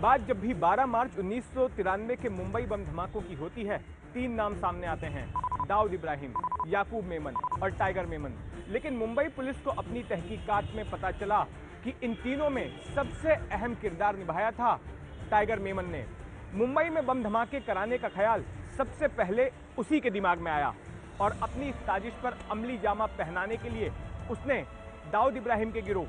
बात जब भी 12 मार्च 1993 के मुंबई बम धमाकों की होती है, तीन नाम सामने आते हैं: दाऊद इब्राहिम, याकूब मेमन और टाइगर मेमन। लेकिन मुंबई पुलिस को अपनी तहकीकात में पता चला कि इन तीनों में सबसे अहम किरदार निभाया था टाइगर मेमन ने। मुंबई में बम धमाके कराने का ख्याल सबसे पहले उसी के दिमाग में आया और अपनी साजिश पर अमली जामा पहनाने के लिए उसने दाऊद इब्राहिम के गिरोह,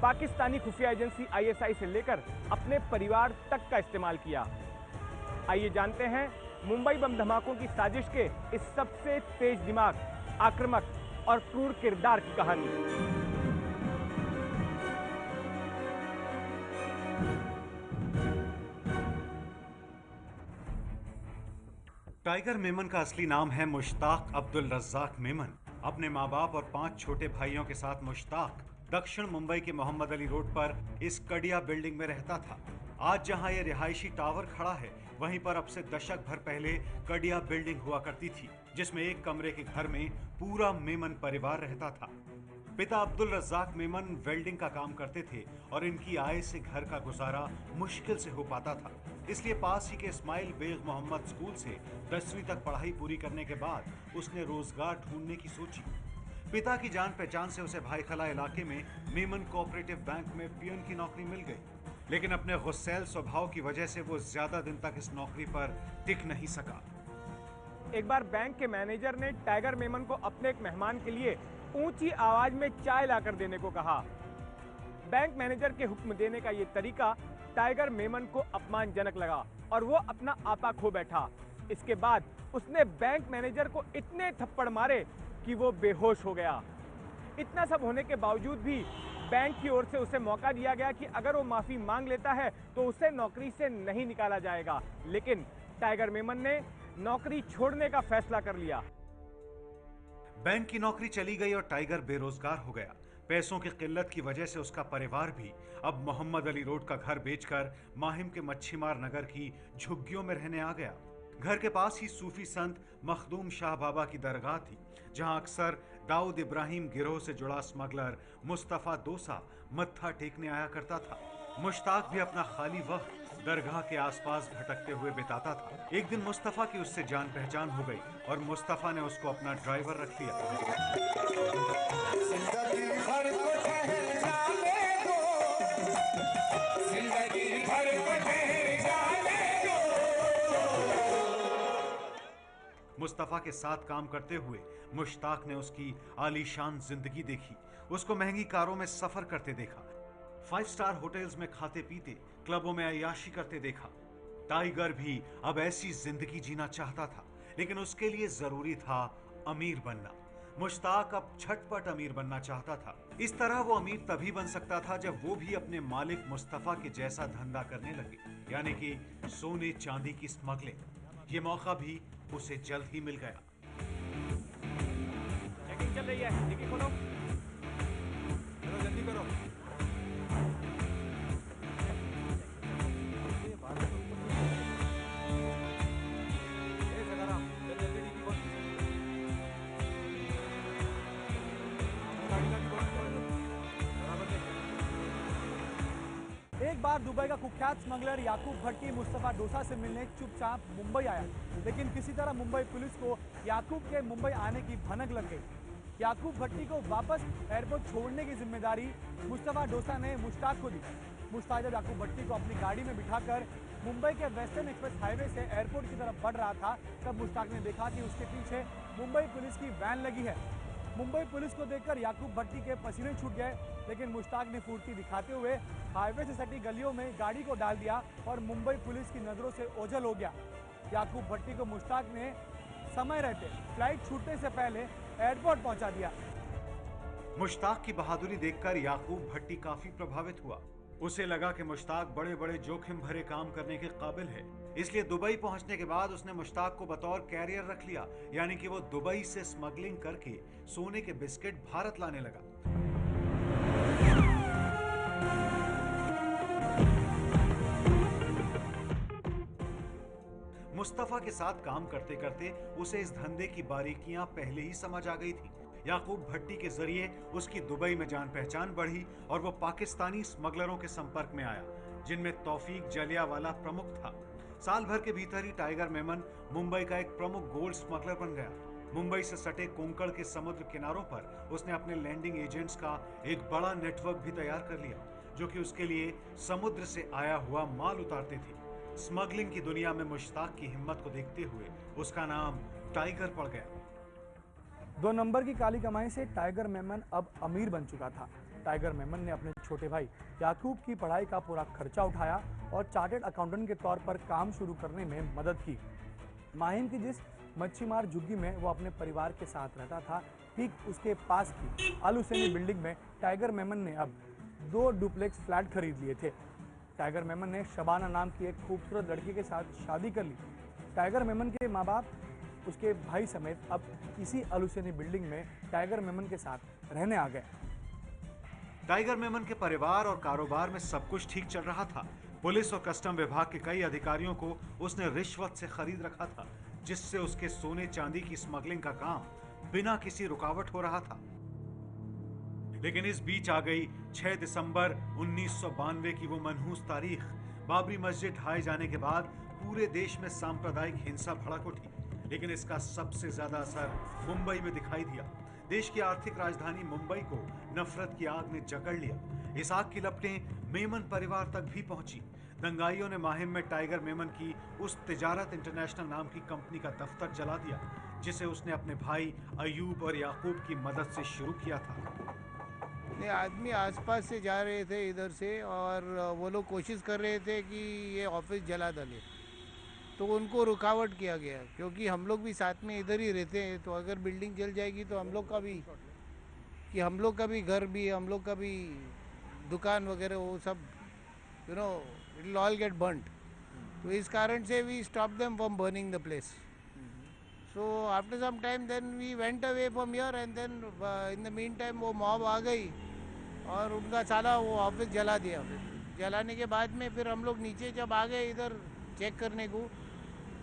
पाकिस्तानी खुफिया एजेंसी आईएसआई से लेकर अपने परिवार तक का इस्तेमाल किया। आइए जानते हैं मुंबई बम धमाकों की साजिश के इस सबसे तेज दिमाग, आक्रामक और क्रूर किरदार की कहानी। टाइगर मेमन का असली नाम है मुश्ताक अब्दुल रज्जाक मेमन। अपने माँ बाप और 5 छोटे भाइयों के साथ मुश्ताक दक्षिण मुंबई के मोहम्मद अली रोड पर इस कड़िया बिल्डिंग में रहता था। आज जहां यह रिहायशी टावर खड़ा है, वहीं पर अब से दशक भर पहले कड़िया बिल्डिंग हुआ करती थी, जिसमें एक कमरे के घर में पूरा मेमन परिवार रहता था। पिता अब्दुल रज्जाक मेमन वेल्डिंग का काम करते थे और इनकी आय से घर का गुजारा मुश्किल से हो पाता था। इसलिए पास ही के इस्माइल बेग मोहम्मद स्कूल से 10वीं तक पढ़ाई पूरी करने के बाद उसने रोजगार ढूंढने की सोची। पिता की जान पहचान से उसे भाईखला इलाके में मेमन कोऑपरेटिव बैंक में पियन की नौकरी मिल गई, लेकिन अपने गुस्सैल स्वभाव की वजह से वो ज्यादा दिन तक इस नौकरी पर टिक नहीं सका। एक बार बैंक के मैनेजर ने टाइगर मेमन को अपने एक मेहमान के लिए ऊंची आवाज में चाय लाकर देने को कहा। बैंक मैनेजर के हुक्म देने का यह तरीका टाइगर मेमन को अपमानजनक लगा और वो अपना आपा खो बैठा। इसके बाद उसने बैंक मैनेजर को इतने थप्पड़ मारे कि वो बेहोश हो गया। इतना सब होने के बावजूद भी बैंक की ओर से उसे मौका दिया गया कि अगर वो माफी मांग लेता है तो उसे नौकरी से नहीं निकाला जाएगा। लेकिन टाइगर मेमन ने नौकरी छोड़ने का फैसला कर लिया। बैंक की नौकरी चली गई और टाइगर बेरोजगार हो गया। पैसों की किल्लत की वजह से उसका परिवार भी अब मोहम्मद अली रोड का घर बेचकर माहिम के मच्छीमार नगर की झुग्गियों में रहने आ गया। घर के पास ही सूफी संत मखदूम शाह बाबा की दरगाह थी, जहां अक्सर दाऊद इब्राहिम गिरोह से जुड़ा स्मगलर मुस्तफा दोसा मत्था टेकने आया करता था। मुश्ताक भी अपना खाली वक्त दरगाह के आसपास भटकते हुए बिताता था। एक दिन मुस्तफा की उससे जान पहचान हो गई और मुस्तफा ने उसको अपना ड्राइवर रख लिया। मुस्तफा के साथ काम करते हुए मुश्ताक ने उसकी आलीशान जिंदगी देखी, उसको महंगी कारों में सफर करते देखा, 5 स्टार होटल्स में खाते पीते, क्लबों में अय्याशी करते देखा। टाइगर भी अब ऐसी जिंदगी जीना चाहता था, लेकिन उसके लिए जरूरी था अमीर बनना। मुश्ताक अब झटपट अमीर बनना चाहता था। इस तरह वो अमीर तभी बन सकता था जब वो भी अपने मालिक मुस्तफा के जैसा धंधा करने लगे, यानी कि सोने चांदी की स्मगलिंग। ये मौका भी उसे जल्द ही मिल गया। चेकिंग चल रही है, डिक्की खोलो। चलो जल्दी करो। एक बार दुबई का कुख्यात स्मगलर याकूब भट्टी मुस्तफा डोसा से मिलने चुपचाप मुंबई आया, लेकिन किसी तरह मुंबई पुलिस को याकूब के मुंबई आने की भनक लग गई। याकूब भट्टी को वापस एयरपोर्ट छोड़ने की जिम्मेदारी मुस्तफा डोसा ने मुश्ताक को दी। मुश्ताक जब याकूब भट्टी को अपनी गाड़ी में बिठाकर मुंबई के वेस्टर्न एक्सप्रेस हाईवे से एयरपोर्ट की तरफ बढ़ रहा था, तब मुश्ताक ने देखा कि उसके पीछे मुंबई पुलिस की वैन लगी है। मुंबई पुलिस को देखकर याकूब भट्टी के पसीने छूट गए, लेकिन मुश्ताक ने फुर्ती दिखाते हुए हाईवे से सटी गलियों में गाड़ी को डाल दिया और मुंबई पुलिस की नजरों से ओझल हो गया। याकूब भट्टी को मुश्ताक ने समय रहते फ्लाइट छूटने से पहले एयरपोर्ट पहुंचा दिया। मुश्ताक की बहादुरी देखकर याकूब भट्टी काफी प्रभावित हुआ। उसे लगा कि मुश्ताक बड़े बड़े जोखिम भरे काम करने के काबिल है, इसलिए दुबई पहुंचने के बाद उसने मुश्ताक को बतौर कैरियर रख लिया, यानी कि वो दुबई से स्मगलिंग करके सोने के बिस्किट भारत लाने लगा। मुस्तफा के साथ काम करते करते उसे इस धंधे की बारीकियां पहले ही समझ आ गई थी। याकूब भट्टी के जरिए उसकी दुबई में जान पहचान बढ़ी और वो पाकिस्तानी स्मगलरों के संपर्क में आया। जिनमें तौफीक जलियावाला प्रमुख था। साल भर के भीतर ही टाइगर मेमन मुंबई का एक प्रमुख गोल्ड स्मगलर बन गया। मुंबई से सटे कोंकण के समुद्र किनारों पर उसने अपने लैंडिंग एजेंट्स का एक बड़ा नेटवर्क भी तैयार कर लिया, जो कि उसके लिए समुद्र से आया हुआ माल उतारते थे। स्मगलिंग की दुनिया में मुश्ताक की हिम्मत को देखते हुए उसका नाम टाइगर पड़ गया। 2 नंबर की काली कमाई से टाइगर मेमन अब अमीर बन चुका था। टाइगर मेमन ने अपने छोटे भाई याकूब की पढ़ाई का पूरा खर्चा उठाया और चार्टर्ड अकाउंटेंट के तौर पर काम शुरू करने में मदद की। माहिम की जिस मच्छीमार झुग्गी में वो अपने परिवार के साथ रहता था, ठीक उसके पास की अल हुसैनी बिल्डिंग में टाइगर मेमन ने अब 2 डुप्लेक्स फ्लैट खरीद लिए थे। टाइगर मेमन ने शबाना नाम की एक खूबसूरत लड़की के साथ शादी कर ली। टाइगर मेमन के माँ बाप उसके भाई समेत अब इसी अल हुसैनी बिल्डिंग में टाइगर मेमन के साथ रहने आ गए। टाइगर मेमन के परिवार और कारोबार में सब कुछ ठीक चल रहा था। पुलिस और कस्टम विभाग के कई अधिकारियों को उसने रिश्वत से खरीद रखा था, जिससे उसके सोने चांदी की स्मगलिंग का काम बिना किसी रुकावट हो रहा था। लेकिन इस बीच आ गई 6 दिसंबर 1992 की वो मनहूस तारीख। बाबरी मस्जिद ढहाए जाने के बाद पूरे देश में सांप्रदायिक हिंसा भड़क उठी, लेकिन इसका सबसे ज्यादा असर मुंबई में दिखाई दिया। देश की आर्थिक राजधानी मुंबई को नफरत की आग ने जकड़ लिया। इस आग की लपटें मेमन परिवार तक भी पहुंची। दंगाइयों ने माहिम में टाइगर मेमन की उस तिजारत इंटरनेशनल नाम की कंपनी का दफ्तर जला दिया, जिसे उसने अपने भाई अयूब और याकूब की मदद से शुरू किया था। आदमी आसपास से जा रहे थे इधर से, और वो लोग कोशिश कर रहे थे कि ये ऑफिस जला डाले, तो उनको रुकावट किया गया, क्योंकि हम लोग भी साथ में इधर ही रहते हैं। तो अगर बिल्डिंग जल जाएगी तो हम लोग का भी घर भी, हम लोग का भी दुकान वगैरह, वो सब it will all get burned. तो इस कारण से we stop them from burning the place. So after some time then we went away from here, and then in the meantime वो मॉब आ गई और उनका साला वो ऑफिस जला दिया। फिर जलाने के बाद में फिर हम लोग नीचे जब आ गए इधर चेक करने को,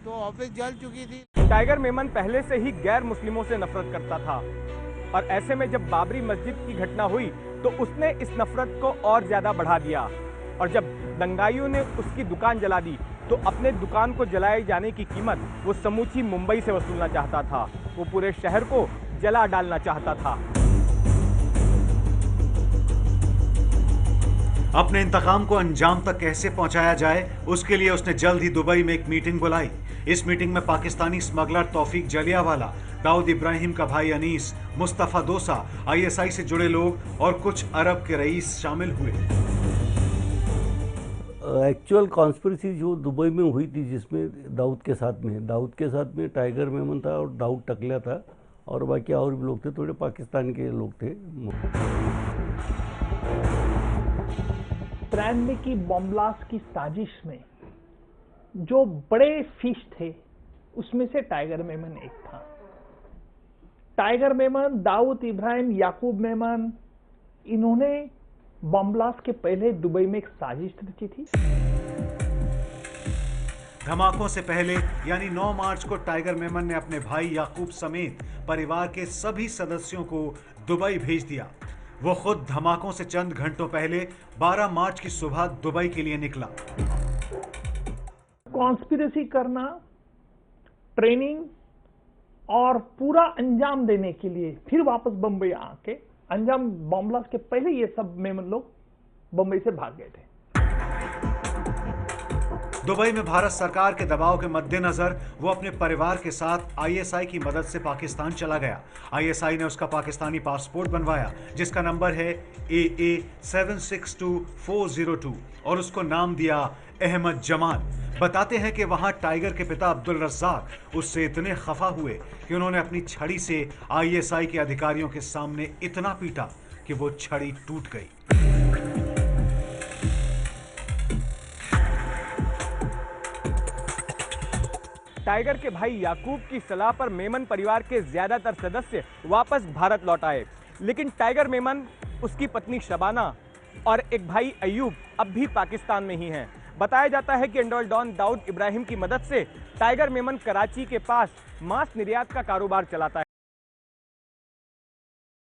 तो ऑफिस जल चुकी थी। टाइगर मेमन पहले से ही गैर मुस्लिमों से नफरत करता था, और ऐसे में जब बाबरी मस्जिद की घटना हुई तो उसने इस नफरत को और ज्यादा बढ़ा दिया। और जब दंगाइयों ने उसकी दुकान जला दी तो अपने दुकान को जलाए जाने की कीमत वो समूची मुंबई से वसूलना चाहता था। वो पूरे शहर को जला डालना चाहता था। अपने इंतकाम को अंजाम तक कैसे पहुंचाया जाए, उसके लिए उसने जल्द ही दुबई में एक मीटिंग बुलाई। इस मीटिंग में पाकिस्तानी स्मगलर तौफीक जलियावाला, दाऊद इब्राहिम का भाई अनीस, मुस्तफा दोसा, ISI से जुड़े लोग और कुछ अरब के रईस शामिल हुए। एक्चुअल कॉन्स्पिरेसी जो दुबई में हुई थी, जिसमें दाऊद के साथ में टाइगर मेमन था और दाऊद टकला था, और बाकी और भी लोग थे, थोड़े पाकिस्तान के लोग थे। 93 की बॉम्ब ब्लास्ट की साजिश में जो बड़े फिश थे उसमें से टाइगर मेमन एक था। टाइगर मेमन, दाऊद इब्राहिम, याकूब मेमन, इन्होंने बॉम्ब ब्लास्ट के पहले दुबई में एक साजिश रची थी। धमाकों से पहले यानी 9 मार्च को टाइगर मेमन ने अपने भाई याकूब समेत परिवार के सभी सदस्यों को दुबई भेज दिया। वो खुद धमाकों से चंद घंटों पहले 12 मार्च की सुबह दुबई के लिए निकला। कॉन्स्पिरेसी करना, ट्रेनिंग और पूरा अंजाम देने के लिए फिर वापस बंबई आके अंजाम, बॉम्ब ब्लास्ट के पहले ये सब मेमन लोग बंबई से भाग गए थे। दुबई में भारत सरकार के दबाव के मद्देनजर वो अपने परिवार के साथ ISI की मदद से पाकिस्तान चला गया। ISI ने उसका पाकिस्तानी पासपोर्ट बनवाया, जिसका नंबर है AA 762402, और उसको नाम दिया अहमद जमाल। बताते हैं कि वहां टाइगर के पिता अब्दुल रज़्ज़ाक उससे इतने खफा हुए कि उन्होंने अपनी छड़ी से ISI के अधिकारियों के सामने इतना पीटा कि वो छड़ी टूट गई। टाइगर के भाई याकूब की सलाह पर मेमन परिवार के ज्यादातर सदस्य वापस भारत लौट आए, लेकिन टाइगर मेमन, उसकी पत्नी शबाना और एक भाई अयूब अब भी पाकिस्तान में ही हैं। बताया जाता है कि अंडर डॉन दाऊद इब्राहिम की मदद से टाइगर मेमन कराची के पास मांस निर्यात का कारोबार चलाता है।